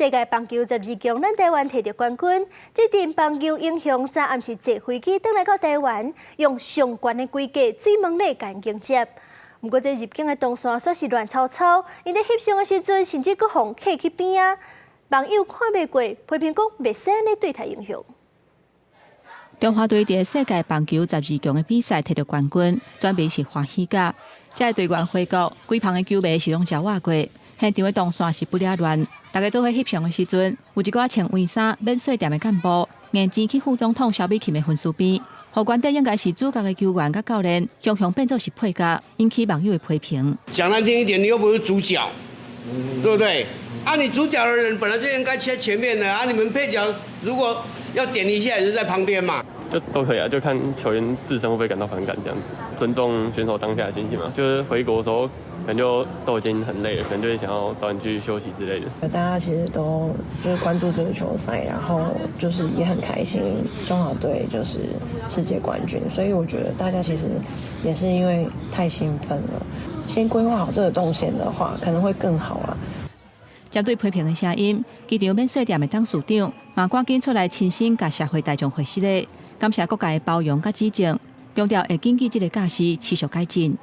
世界棒球12强，咱台湾摕到冠军。这阵棒球英雄昨暗时坐飞机返来到台湾，用上悬的规格水门礼甲因迎接。不过这入境的动线煞是乱糟糟，因在翕相的时阵，甚至搁互客去边啊。网友看袂过，批评讲袂使安尼对待英雄。中华队伫世界棒球12强的比赛摕到冠军，转变是欢喜甲。这队员回国，规旁的球迷是拢食活过。现场的动线是不了乱，大家做伙翕相的时阵，有一寡穿卫衫、免税店的干部，硬钱去副总统萧美琴的分数边。后关底应该是主角的球员甲教练，常常变作是配角，引起网友的批评。讲难听一点，你又不是主角，对不对？啊，你主角的人本来就应该切前面的啊，你们配角如果要点一下，也是在旁边嘛。就都可以啊，就看球员自身会不会感到反感这样子，尊重选手当下的心情嘛。就是回国的时候，可能就都已经很累了，可能就会想要早点去休息之类的。大家其实都就是关注这个球赛，然后就是也很开心，中华队就是世界冠军，所以我觉得大家其实也是因为太兴奋了，先规划好这个动线的话，可能会更好啊。针对批评的声音，机场免税店的董事长嘛赶紧出来亲身甲社会大众回示咧，感谢各界的包容甲指正，强调会根据这个假期持续改进。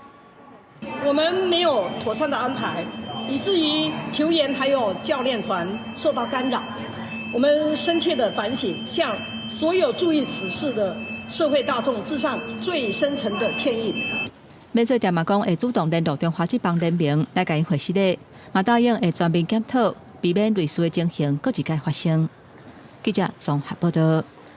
我们没有妥善的安排，以至于球员还有教练团受到干扰。我们深切的反省，向所有注意此事的社会大众致上最深沉的歉意。免税店嘛讲会主动联络中华职棒联盟来甲因回示咧，嘛答应会全面检讨，避免类似的情形搁一届发生。记者综合报道。